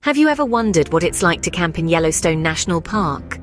Have you ever wondered what it's like to camp in Yellowstone National Park?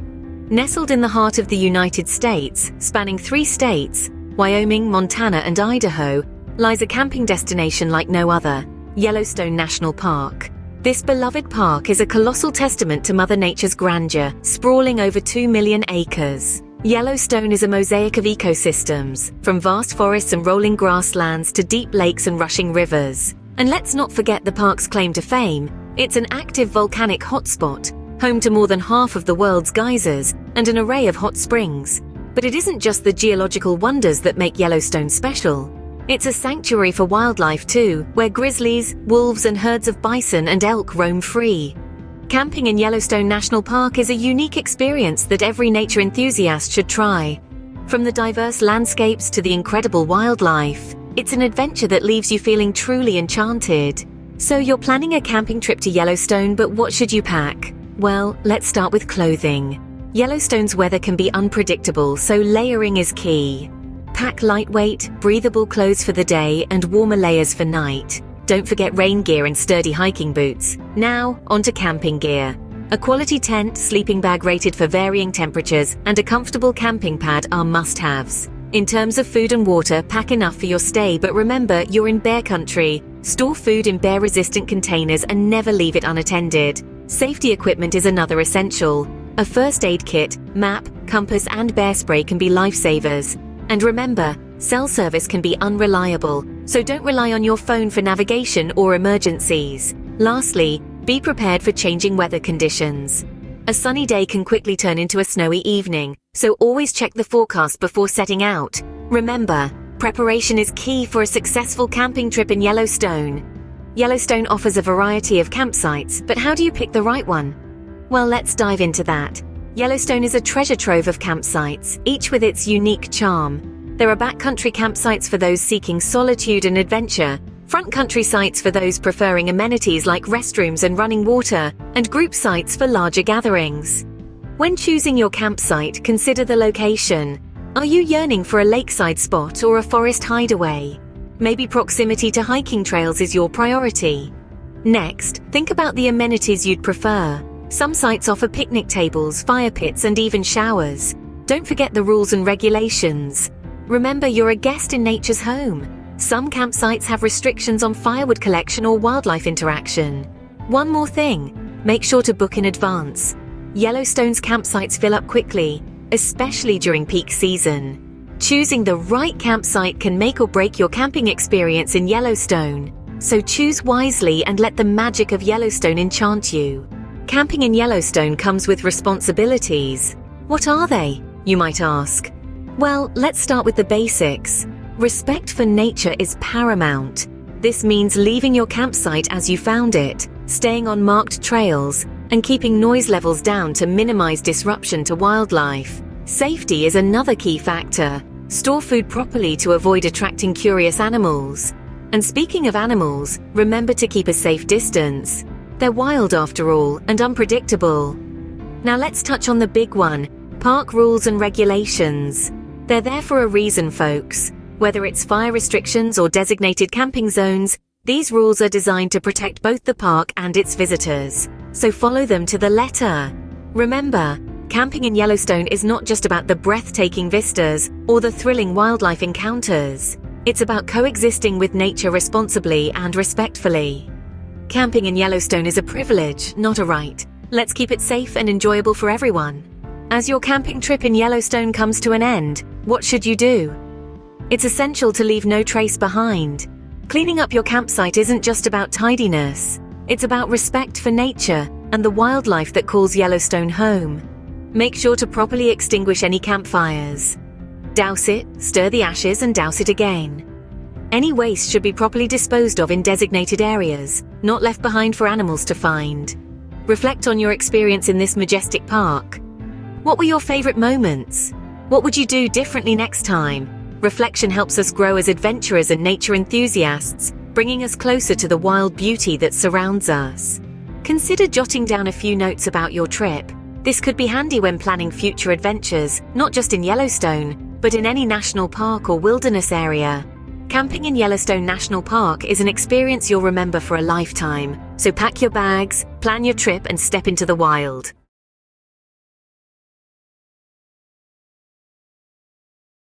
Nestled in the heart of the United States, spanning 3 states, Wyoming, Montana, and Idaho, lies a camping destination like no other, Yellowstone National Park. This beloved park is a colossal testament to Mother Nature's grandeur, sprawling over 2 million acres. Yellowstone is a mosaic of ecosystems, from vast forests and rolling grasslands to deep lakes and rushing rivers. And let's not forget the park's claim to fame. It's an active volcanic hotspot, home to more than half of the world's geysers and an array of hot springs. But it isn't just the geological wonders that make Yellowstone special. It's a sanctuary for wildlife too, where grizzlies, wolves, and herds of bison and elk roam free. Camping in Yellowstone National Park is a unique experience that every nature enthusiast should try. From the diverse landscapes to the incredible wildlife, it's an adventure that leaves you feeling truly enchanted. So you're planning a camping trip to Yellowstone, but what should you pack? Well, let's start with clothing. Yellowstone's weather can be unpredictable, so layering is key. Pack lightweight, breathable clothes for the day and warmer layers for night. Don't forget rain gear and sturdy hiking boots. Now, onto camping gear. A quality tent, sleeping bag rated for varying temperatures, and a comfortable camping pad are must-haves. In terms of food and water, pack enough for your stay, but remember, you're in bear country. Store food in bear-resistant containers and never leave it unattended. Safety equipment is another essential. A first aid kit, map, compass, and bear spray can be lifesavers. And remember, cell service can be unreliable, so don't rely on your phone for navigation or emergencies. Lastly, be prepared for changing weather conditions. A sunny day can quickly turn into a snowy evening, so always check the forecast before setting out. Remember, preparation is key for a successful camping trip in Yellowstone. Yellowstone offers a variety of campsites, but how do you pick the right one? Well, let's dive into that. Yellowstone is a treasure trove of campsites, each with its unique charm. There are backcountry campsites for those seeking solitude and adventure, front country sites for those preferring amenities like restrooms and running water, and group sites for larger gatherings. When choosing your campsite, consider the location. Are you yearning for a lakeside spot or a forest hideaway? Maybe proximity to hiking trails is your priority. Next, think about the amenities you'd prefer. Some sites offer picnic tables, fire pits, and even showers. Don't forget the rules and regulations. Remember, you're a guest in nature's home. Some campsites have restrictions on firewood collection or wildlife interaction. One more thing, make sure to book in advance. Yellowstone's campsites fill up quickly, especially during peak season. Choosing the right campsite can make or break your camping experience in Yellowstone. So choose wisely and let the magic of Yellowstone enchant you. Camping in Yellowstone comes with responsibilities. What are they, you might ask? Well, let's start with the basics. Respect for nature is paramount. This means leaving your campsite as you found it, staying on marked trails, and keeping noise levels down to minimize disruption to wildlife. Safety is another key factor. Store food properly to avoid attracting curious animals. And speaking of animals, remember to keep a safe distance. They're wild after all, and unpredictable. Now let's touch on the big one, park rules and regulations. They're there for a reason, folks. Whether it's fire restrictions or designated camping zones, these rules are designed to protect both the park and its visitors. So follow them to the letter. Remember, camping in Yellowstone is not just about the breathtaking vistas or the thrilling wildlife encounters. It's about coexisting with nature responsibly and respectfully. Camping in Yellowstone is a privilege, not a right. Let's keep it safe and enjoyable for everyone. As your camping trip in Yellowstone comes to an end, what should you do? It's essential to leave no trace behind. Cleaning up your campsite isn't just about tidiness. It's about respect for nature and the wildlife that calls Yellowstone home. Make sure to properly extinguish any campfires. Douse it, stir the ashes, and douse it again. Any waste should be properly disposed of in designated areas, not left behind for animals to find. Reflect on your experience in this majestic park. What were your favorite moments? What would you do differently next time? Reflection helps us grow as adventurers and nature enthusiasts, bringing us closer to the wild beauty that surrounds us. Consider jotting down a few notes about your trip. This could be handy when planning future adventures, not just in Yellowstone, but in any national park or wilderness area. Camping in Yellowstone National Park is an experience you'll remember for a lifetime, So pack your bags, plan your trip, and step into the wild.